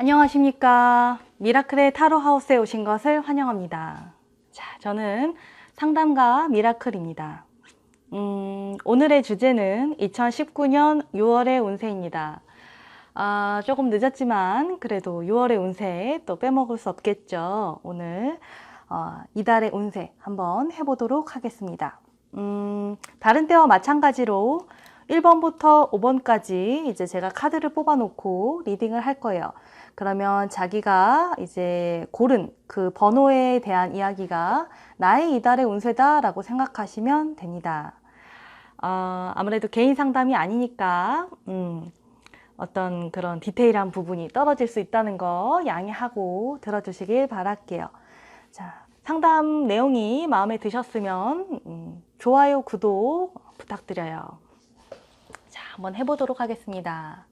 안녕하십니까. 미라클의 타로 하우스에 오신 것을 환영합니다. 자, 저는 상담가 미라클입니다. 오늘의 주제는 2019년 6월의 운세입니다. 조금 늦었지만 그래도 6월의 운세 또 빼먹을 수 없겠죠. 오늘 이달의 운세 한번 해보도록 하겠습니다. 다른 때와 마찬가지로 1번부터 5번까지 이제 제가 카드를 뽑아 놓고 리딩을 할 거예요. 그러면 자기가 이제 고른 그 번호에 대한 이야기가 나의 이달의 운세다 라고 생각하시면 됩니다. 아무래도 개인 상담이 아니니까 어떤 그런 디테일한 부분이 떨어질 수 있다는 거 양해하고 들어주시길 바랄게요. 자, 상담 내용이 마음에 드셨으면 좋아요, 구독 부탁드려요. 자, 한번 해보도록 하겠습니다.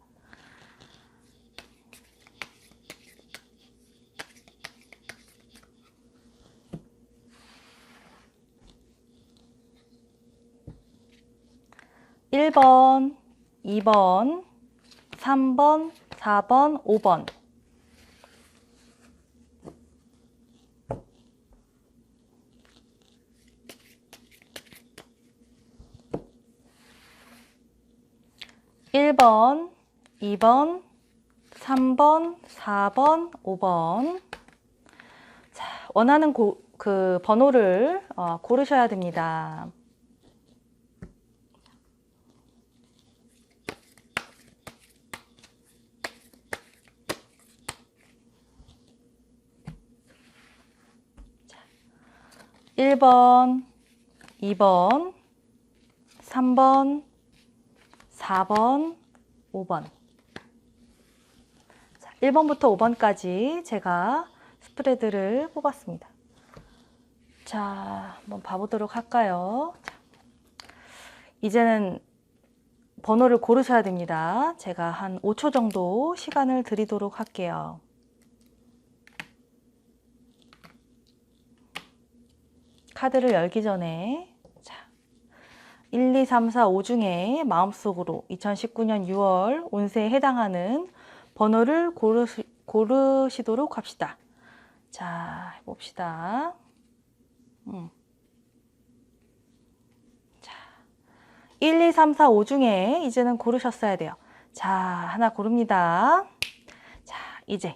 (1번) (2번) (3번) (4번) (5번) (1번) (2번) (3번) (4번) (5번) 자, 원하는 그 번호를 고르셔야 됩니다. 자, 1번, 2번, 3번, 4번, 5번. 자, 1번부터 5번까지 제가 스프레드를 뽑았습니다. 자, 한번 봐보도록 할까요? 자, 이제는 번호를 고르셔야 됩니다. 제가 한 5초 정도 시간을 드리도록 할게요. 카드를 열기 전에 자, 1, 2, 3, 4, 5 중에 마음속으로 2019년 6월 운세에 해당하는 번호를 고르시도록 합시다. 자, 해봅시다. 자, 1, 2, 3, 4, 5 중에 이제는 고르셨어야 돼요. 자, 하나 고릅니다. 자, 이제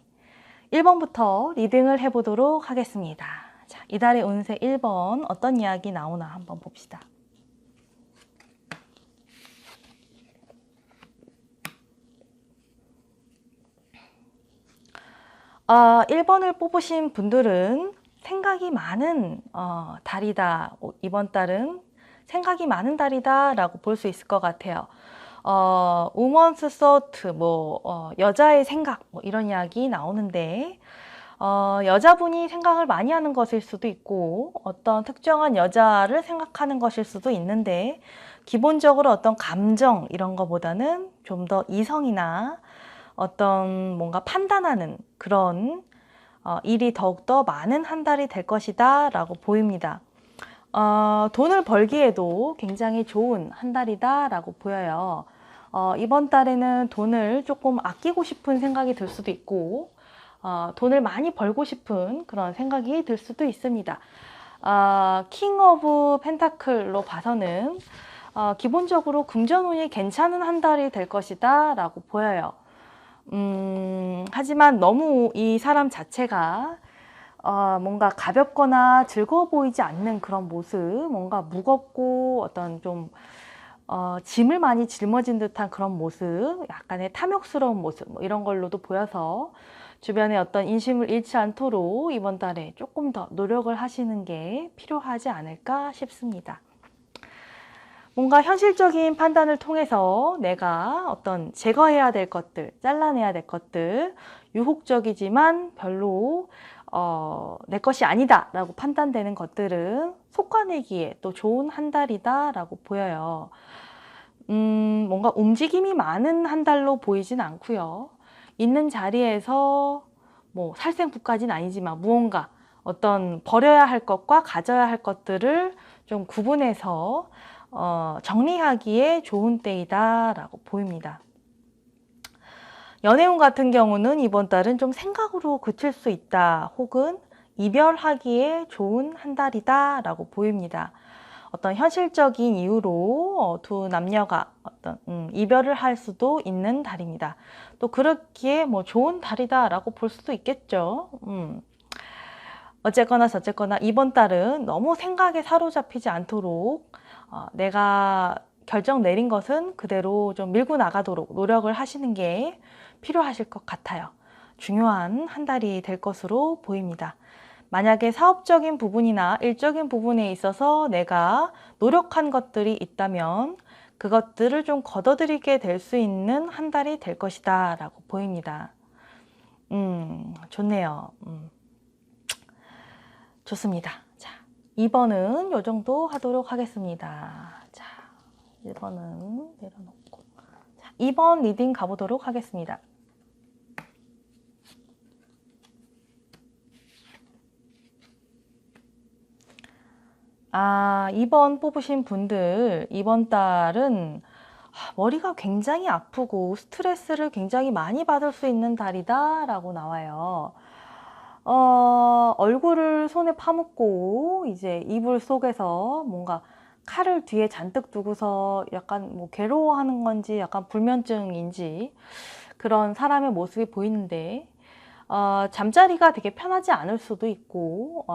1번부터 리딩을 해보도록 하겠습니다. 자, 이달의 운세 1번 어떤 이야기 나오나 한번 봅시다. 1번을 뽑으신 분들은 생각이 많은 달이다. 이번 달은 생각이 많은 달이다 라고 볼 수 있을 것 같아요. 우먼스 소트, 여자의 생각, 이런 이야기 나오는데, 여자분이 생각을 많이 하는 것일 수도 있고, 어떤 특정한 여자를 생각하는 것일 수도 있는데, 기본적으로 어떤 감정, 이런 거보다는 좀 더 이성이나 어떤 뭔가 판단하는 그런 일이 더욱더 많은 한 달이 될 것이다 라고 보입니다. 돈을 벌기에도 굉장히 좋은 한 달이다 라고 보여요. 이번 달에는 돈을 조금 아끼고 싶은 생각이 들 수도 있고 돈을 많이 벌고 싶은 그런 생각이 들 수도 있습니다. 킹 오브 펜타클로 봐서는 기본적으로 금전운이 괜찮은 한 달이 될 것이다 라고 보여요. 하지만 너무 이 사람 자체가 뭔가 가볍거나 즐거워 보이지 않는 그런 모습, 뭔가 무겁고 어떤 좀 짐을 많이 짊어진 듯한 그런 모습, 약간의 탐욕스러운 모습 이런 걸로도 보여서 주변에 어떤 인심을 잃지 않도록 이번 달에 조금 더 노력을 하시는 게 필요하지 않을까 싶습니다. 뭔가 현실적인 판단을 통해서 내가 어떤 제거해야 될 것들, 잘라내야 될 것들, 유혹적이지만 별로 내 것이 아니다 라고 판단되는 것들은 솎아내기에 또 좋은 한 달이다 라고 보여요. 뭔가 움직임이 많은 한 달로 보이진 않고요. 있는 자리에서 살생부까지는 아니지만 무언가 어떤 버려야 할 것과 가져야 할 것들을 좀 구분해서 정리하기에 좋은 때이다 라고 보입니다. 연애운 같은 경우는 이번 달은 좀 생각으로 그칠 수 있다, 혹은 이별하기에 좋은 한 달이다 라고 보입니다. 어떤 현실적인 이유로 두 남녀가 이별을 할 수도 있는 달입니다. 또 그렇기에 뭐 좋은 달이다 라고 볼 수도 있겠죠. 어쨌거나 저쨌거나 이번 달은 너무 생각에 사로잡히지 않도록 내가 결정 내린 것은 그대로 좀 밀고 나가도록 노력을 하시는 게 필요하실 것 같아요. 중요한 한 달이 될 것으로 보입니다. 만약에 사업적인 부분이나 일적인 부분에 있어서 내가 노력한 것들이 있다면 그것들을 좀 거둬들이게 될 수 있는 한 달이 될 것이다 라고 보입니다. 좋네요. 좋습니다. 자, 2번은 이 정도 하도록 하겠습니다. 자, 1번은 내려놓고. 자, 2번 리딩 가보도록 하겠습니다. 2번 뽑으신 분들, 이번 달은 머리가 굉장히 아프고 스트레스를 굉장히 많이 받을 수 있는 달이다 라고 나와요. 얼굴을 손에 파묻고 이제 이불 속에서 뭔가 칼을 뒤에 잔뜩 두고서 약간 뭐 괴로워하는 건지 약간 불면증인지 그런 사람의 모습이 보이는데, 잠자리가 되게 편하지 않을 수도 있고,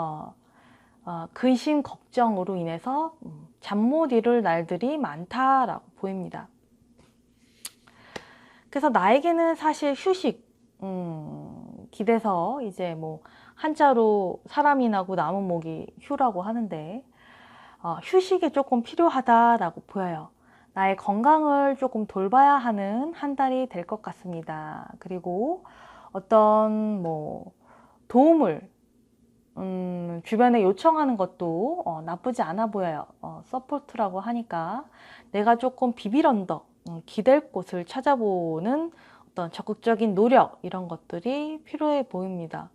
근심 걱정으로 인해서 잠 못 이룰 날들이 많다라고 보입니다. 그래서 나에게는 사실 휴식, 기대서 이제 뭐 한자로 사람이 나고 나무 목이 휴라고 하는데, 휴식이 조금 필요하다라고 보여요. 나의 건강을 조금 돌봐야 하는 한 달이 될 것 같습니다. 그리고 어떤 뭐 도움을 주변에 요청하는 것도 나쁘지 않아 보여요. 서포트라고 하니까 내가 조금 비빌 언덕, 기댈 곳을 찾아보는 어떤 적극적인 노력, 이런 것들이 필요해 보입니다.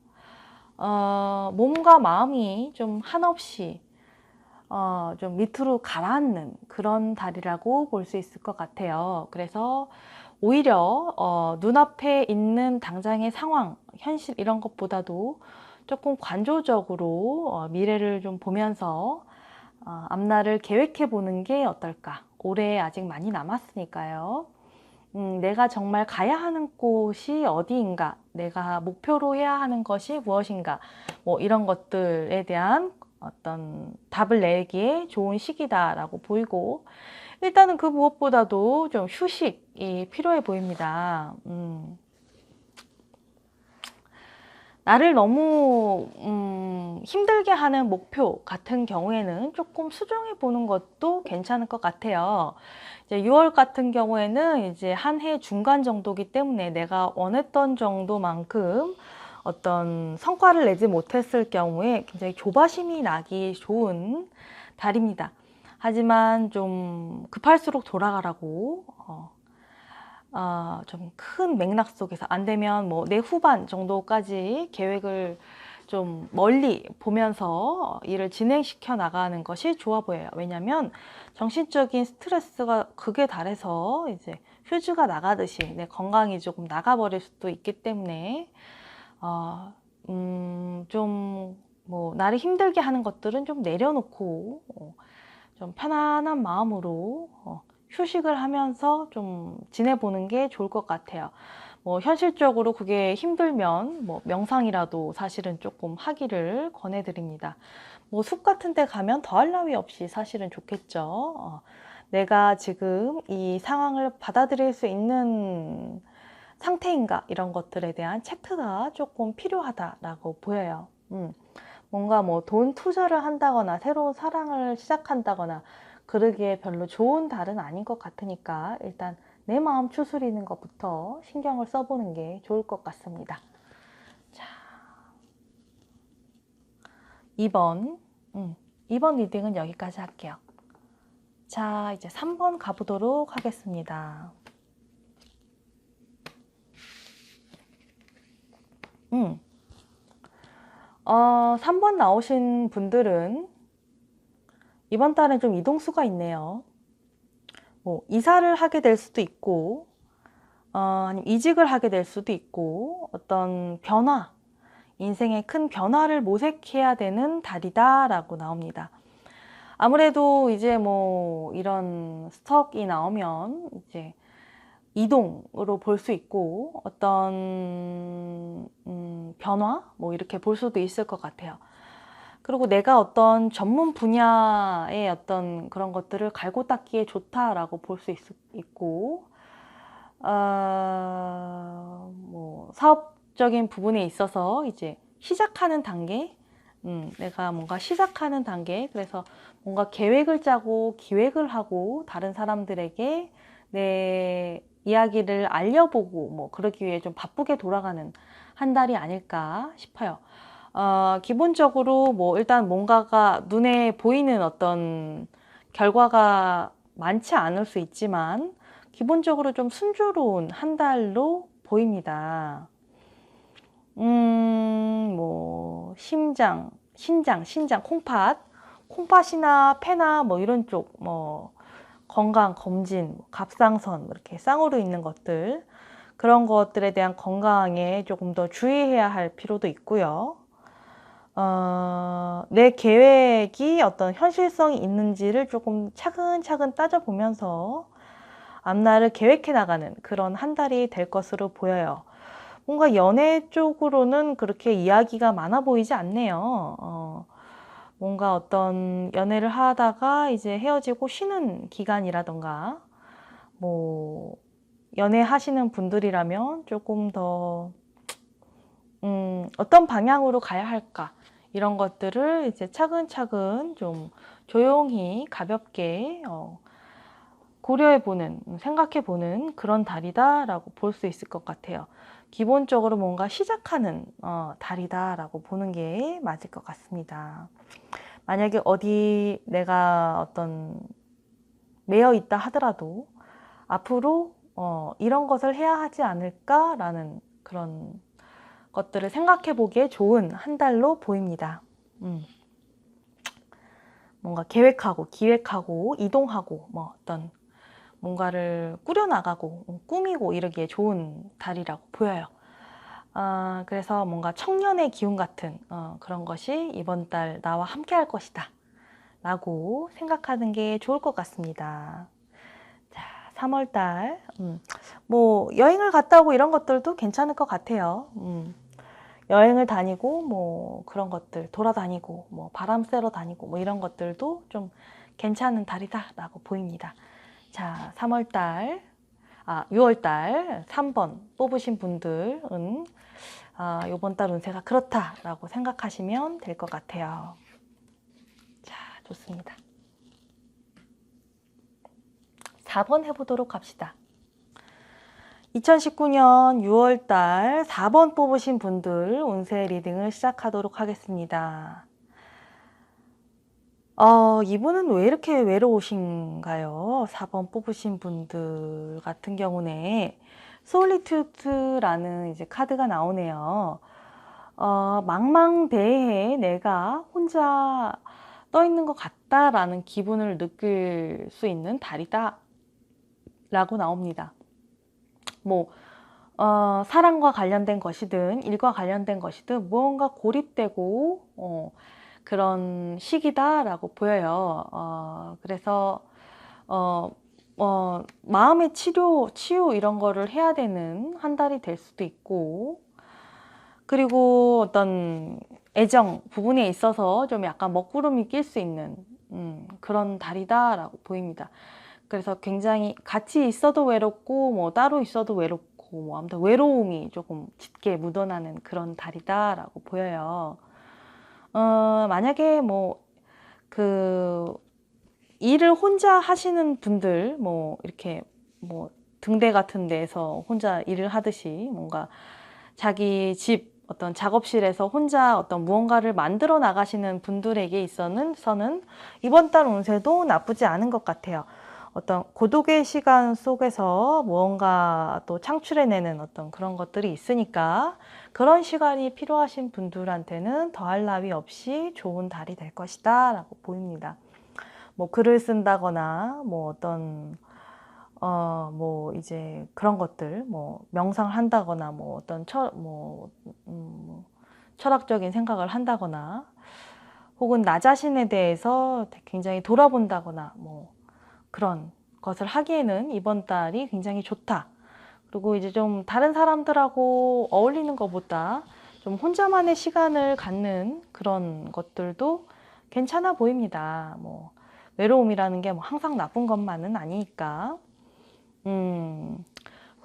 몸과 마음이 좀 한없이 좀 밑으로 가라앉는 그런 달이라고 볼 수 있을 것 같아요. 그래서 오히려 눈앞에 있는 당장의 상황, 현실 이런 것보다도 조금 관조적으로 미래를 좀 보면서 앞날을 계획해 보는 게 어떨까? 올해 아직 많이 남았으니까요. 내가 정말 가야 하는 곳이 어디인가? 내가 목표로 해야 하는 것이 무엇인가? 뭐 이런 것들에 대한 어떤 답을 내기에 좋은 시기다라고 보이고, 일단은 그 무엇보다도 좀 휴식이 필요해 보입니다. 나를 너무 힘들게 하는 목표 같은 경우에는 조금 수정해 보는 것도 괜찮을 것 같아요. 이제 6월 같은 경우에는 이제 한 해 중간 정도기 때문에 내가 원했던 정도만큼 어떤 성과를 내지 못했을 경우에 굉장히 조바심이 나기 좋은 달입니다. 하지만 좀 급할수록 돌아가라고 좀 큰 맥락 속에서 안 되면 뭐 내후반 정도까지 계획을 좀 멀리 보면서 일을 진행시켜 나가는 것이 좋아 보여요. 왜냐하면 정신적인 스트레스가 극에 달해서 이제 휴즈가 나가듯이 내 건강이 조금 나가버릴 수도 있기 때문에 좀 뭐 나를 힘들게 하는 것들은 좀 내려놓고 좀 편안한 마음으로 휴식을 하면서 좀 지내보는 게 좋을 것 같아요. 뭐 현실적으로 그게 힘들면 뭐 명상이라도 사실은 조금 하기를 권해드립니다. 뭐 숲 같은 데 가면 더할 나위 없이 사실은 좋겠죠. 내가 지금 이 상황을 받아들일 수 있는 상태인가, 이런 것들에 대한 체크가 조금 필요하다라고 보여요. 뭔가 뭐 돈 투자를 한다거나 새로운 사랑을 시작한다거나 그러기에 별로 좋은 달은 아닌 것 같으니까 일단 내 마음 추스리는 것부터 신경을 써보는 게 좋을 것 같습니다. 자, 2번. 2번 리딩은 여기까지 할게요. 자, 이제 3번 가보도록 하겠습니다. 3번 나오신 분들은 이번 달에 좀 이동수가 있네요. 뭐 이사를 하게 될 수도 있고, 아니면 이직을 하게 될 수도 있고 어떤 변화, 인생의 큰 변화를 모색해야 되는 달이다라고 나옵니다. 아무래도 이제 뭐 이런 스톡이 나오면 이제 이동으로 볼 수 있고 어떤 변화 뭐 이렇게 볼 수도 있을 것 같아요. 그리고 내가 어떤 전문 분야의 어떤 그런 것들을 갈고 닦기에 좋다라고 볼 수 있고 뭐 사업적인 부분에 있어서 이제 시작하는 단계, 내가 뭔가 시작하는 단계, 그래서 뭔가 계획을 짜고 기획을 하고 다른 사람들에게 내 이야기를 알려보고 뭐 그러기 위해 좀 바쁘게 돌아가는 한 달이 아닐까 싶어요. 기본적으로 뭐 일단 뭔가가 눈에 보이는 어떤 결과가 많지 않을 수 있지만 기본적으로 좀 순조로운 한 달로 보입니다. 뭐 신장, 콩팥이나 폐나 뭐 이런 쪽, 뭐 건강 검진, 갑상선 이렇게 쌍으로 있는 것들, 그런 것들에 대한 건강에 조금 더 주의해야 할 필요도 있고요. 내 계획이 어떤 현실성이 있는지를 조금 차근차근 따져보면서 앞날을 계획해 나가는 그런 한 달이 될 것으로 보여요. 뭔가 연애 쪽으로는 그렇게 이야기가 많아 보이지 않네요. 뭔가 어떤 연애를 하다가 이제 헤어지고 쉬는 기간이라던가, 뭐, 연애하시는 분들이라면 조금 더, 어떤 방향으로 가야 할까? 이런 것들을 이제 차근차근 좀 조용히 가볍게 고려해보는, 생각해보는 그런 달이다라고 볼 수 있을 것 같아요. 기본적으로 뭔가 시작하는 달이다라고 보는 게 맞을 것 같습니다. 만약에 어디 내가 어떤 매여 있다 하더라도 앞으로 이런 것을 해야 하지 않을까라는 그런 것들을 생각해 보기에 좋은 한 달로 보입니다. 뭔가 계획하고 기획하고 이동하고 뭐 어떤 뭔가를 꾸려나가고 꾸미고 이러기에 좋은 달이라고 보여요. 그래서 뭔가 청년의 기운 같은 그런 것이 이번 달 나와 함께 할 것이다 라고 생각하는 게 좋을 것 같습니다. 자, 3월 달, 뭐 여행을 갔다 오고 이런 것들도 괜찮을 것 같아요. 여행을 다니고 뭐 그런 것들 돌아다니고 뭐 바람 쐬러 다니고 뭐 이런 것들도 좀 괜찮은 달이다 라고 보입니다. 자, 6월 달 3번 뽑으신 분들은 이번 달 운세가 그렇다라고 생각하시면 될 것 같아요. 자, 좋습니다. 4번 해보도록 합시다. 2019년 6월 달 4번 뽑으신 분들 운세 리딩을 시작하도록 하겠습니다. 이분은 왜 이렇게 외로우신가요? 4번 뽑으신 분들 같은 경우는 솔리튜드라는 이제 카드가 나오네요. 망망대해에 내가 혼자 떠 있는 것 같다라는 기분을 느낄 수 있는 달이다 라고 나옵니다. 뭐 사랑과 관련된 것이든 일과 관련된 것이든 무언가 고립되고 그런 시기다라고 보여요. 그래서 마음의 치유 이런 거를 해야 되는 한 달이 될 수도 있고, 그리고 어떤 애정 부분에 있어서 좀 약간 먹구름이 낄 수 있는 그런 달이다라고 보입니다. 그래서 굉장히 같이 있어도 외롭고 뭐 따로 있어도 외롭고 뭐 아무튼 외로움이 조금 짙게 묻어나는 그런 달이다라고 보여요. 만약에 뭐 그 일을 혼자 하시는 분들 뭐 이렇게 뭐 등대 같은 데서 혼자 일을 하듯이 뭔가 자기 집 어떤 작업실에서 혼자 어떤 무언가를 만들어 나가시는 분들에게 있어서는 이번 달 운세도 나쁘지 않은 것 같아요. 어떤 고독의 시간 속에서 무언가 또 창출해내는 어떤 그런 것들이 있으니까 그런 시간이 필요하신 분들한테는 더할 나위 없이 좋은 달이 될 것이다 라고 보입니다. 뭐 글을 쓴다거나 뭐 어떤 뭐 이제 그런 것들, 뭐 명상을 한다거나, 뭐 어떤 철학적인 생각을 한다거나, 혹은 나 자신에 대해서 굉장히 돌아본다거나, 뭐 그런 것을 하기에는 이번 달이 굉장히 좋다. 그리고 이제 좀 다른 사람들하고 어울리는 것보다 좀 혼자만의 시간을 갖는 그런 것들도 괜찮아 보입니다. 뭐 외로움이라는 게 뭐 항상 나쁜 것만은 아니니까.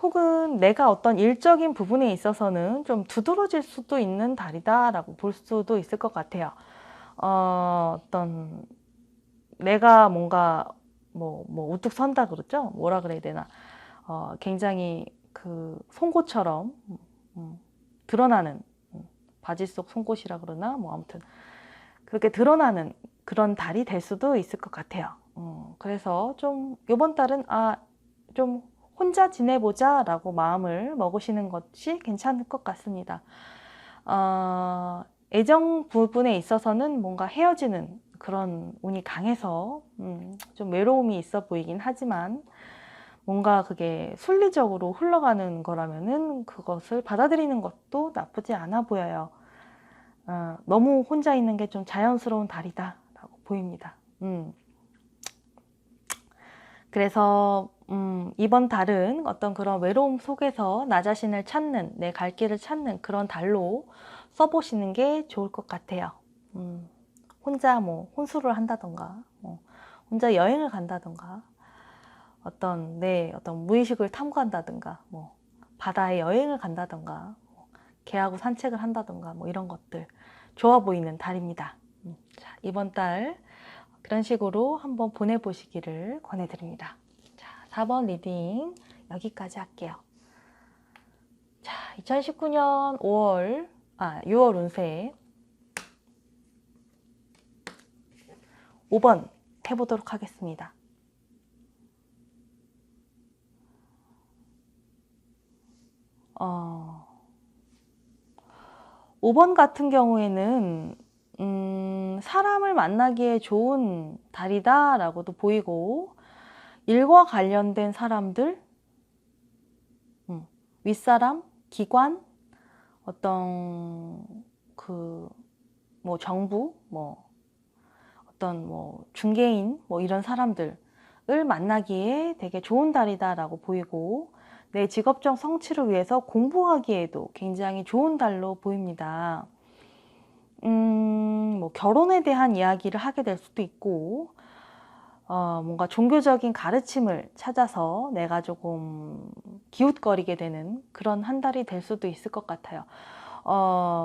혹은 내가 어떤 일적인 부분에 있어서는 좀 두드러질 수도 있는 달이다라고 볼 수도 있을 것 같아요. 어떤 내가 뭔가 우뚝 선다 그러죠? 뭐라 그래야 되나? 굉장히 그 송곳처럼 드러나는 바지 속 송곳이라 그러나 뭐 아무튼 그렇게 드러나는 그런 달이 될 수도 있을 것 같아요. 그래서 좀 이번 달은 좀 혼자 지내보자 라고 마음을 먹으시는 것이 괜찮을 것 같습니다. 애정 부분에 있어서는 뭔가 헤어지는 그런 운이 강해서 좀 외로움이 있어 보이긴 하지만 뭔가 그게 순리적으로 흘러가는 거라면은 그것을 받아들이는 것도 나쁘지 않아 보여요. 너무 혼자 있는 게 좀 자연스러운 달이다 라고 보입니다. 그래서 이번 달은 어떤 그런 외로움 속에서 나 자신을 찾는, 내 갈 길을 찾는 그런 달로 써보시는 게 좋을 것 같아요. 혼자 뭐 혼술을 한다던가, 혼자 여행을 간다던가, 내 어떤 무의식을 탐구한다던가, 뭐 바다에 여행을 간다던가, 개하고 산책을 한다던가, 뭐 이런 것들 좋아 보이는 달입니다. 자, 이번 달 그런 식으로 한번 보내보시기를 권해드립니다. 자, 4번 리딩 여기까지 할게요. 자, 2019년 6월 운세 5번 해보도록 하겠습니다. 5번 같은 경우에는 사람을 만나기에 좋은 달이다 라고도 보이고, 일과 관련된 사람들, 윗사람, 기관, 어떤 뭐 정부, 어떤 중개인, 이런 사람들을 만나기에 되게 좋은 달이다 라고 보이고, 내 직업적 성취를 위해서 공부하기에도 굉장히 좋은 달로 보입니다. 결혼에 대한 이야기를 하게 될 수도 있고, 뭔가 종교적인 가르침을 찾아서 내가 조금 기웃거리게 되는 그런 한 달이 될 수도 있을 것 같아요.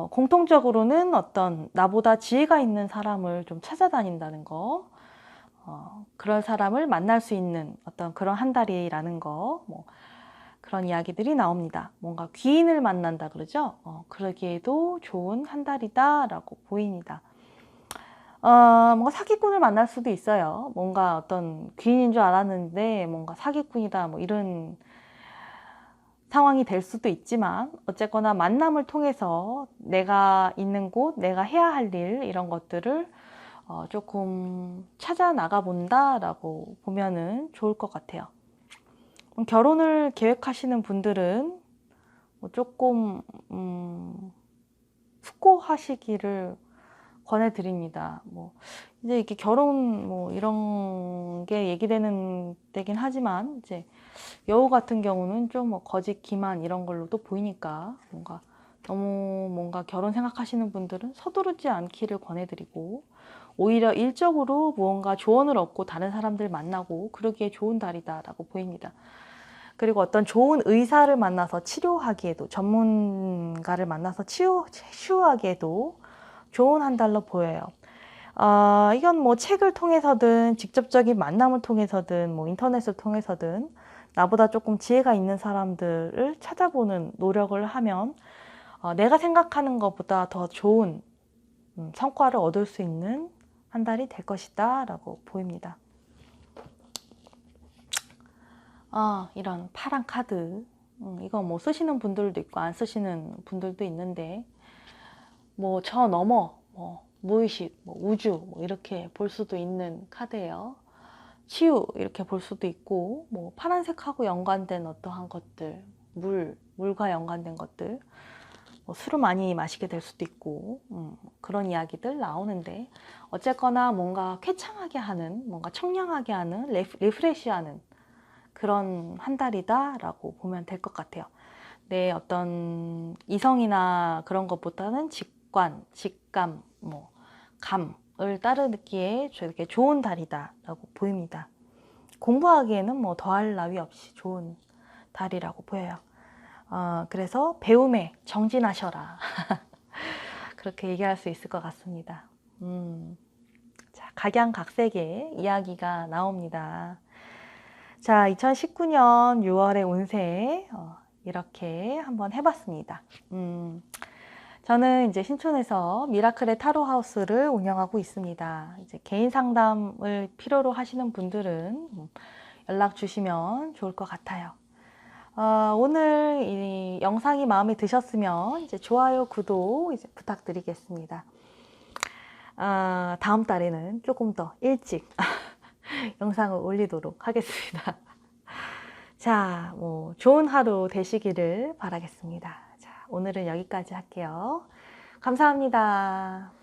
공통적으로는 어떤 나보다 지혜가 있는 사람을 좀 찾아다닌다는 거, 그런 사람을 만날 수 있는 어떤 그런 한 달이라는 거, 그런 이야기들이 나옵니다. 뭔가 귀인을 만난다 그러죠? 그러기에도 좋은 한 달이다라고 보입니다. 뭔가 사기꾼을 만날 수도 있어요. 뭔가 어떤 귀인인 줄 알았는데 뭔가 사기꾼이다 뭐 이런 상황이 될 수도 있지만, 어쨌거나 만남을 통해서 내가 있는 곳, 내가 해야 할 일, 이런 것들을 조금 찾아 나가 본다라고 보면은 좋을 것 같아요. 결혼을 계획하시는 분들은 조금 숙고하시기를 권해드립니다. 이제 이렇게 결혼 이런 게 얘기되는 때긴 하지만, 이제 여우 같은 경우는 좀 거짓 기만 이런 걸로도 보이니까 뭔가 결혼 생각하시는 분들은 서두르지 않기를 권해드리고, 오히려 일적으로 무언가 조언을 얻고 다른 사람들 만나고 그러기에 좋은 달이다라고 보입니다. 그리고 어떤 좋은 의사를 만나서 치료하기에도, 전문가를 만나서 치유하기에도 좋은 한 달로 보여요. 이건 책을 통해서든 직접적인 만남을 통해서든 인터넷을 통해서든 나보다 조금 지혜가 있는 사람들을 찾아보는 노력을 하면 내가 생각하는 것보다 더 좋은 성과를 얻을 수 있는 한 달이 될 것이다 라고 보입니다. 이런 파란 카드, 이거 쓰시는 분들도 있고 안 쓰시는 분들도 있는데, 저 너머, 무의식, 우주 이렇게 볼 수도 있는 카드예요. 치유 이렇게 볼 수도 있고, 뭐 파란색하고 연관된 어떠한 것들, 물과 연관된 것들, 뭐 술을 많이 마시게 될 수도 있고, 그런 이야기들 나오는데, 어쨌거나 뭔가 쾌창하게 하는, 뭔가 청량하게 하는, 리프레시하는 그런 한 달이다라고 보면 될 것 같아요. 내 어떤 이성이나 그런 것보다는 직관, 직감, 뭐 감을 따르기에 되게 좋은 달이다라고 보입니다. 공부하기에는 뭐 더할 나위 없이 좋은 달이라고 보여요. 그래서 배움에 정진하셔라. 그렇게 얘기할 수 있을 것 같습니다. 자, 각양각색의 이야기가 나옵니다. 자, 2019년 6월의 운세 이렇게 한번 해봤습니다. 저는 이제 신촌에서 미라클의 타로 하우스를 운영하고 있습니다. 이제 개인 상담을 필요로 하시는 분들은 연락 주시면 좋을 것 같아요. 오늘 이 영상이 마음에 드셨으면 이제 좋아요, 구독 이제 부탁드리겠습니다. 다음 달에는 조금 더 일찍 영상을 올리도록 하겠습니다. 자, 뭐 좋은 하루 되시기를 바라겠습니다. 자, 오늘은 여기까지 할게요. 감사합니다.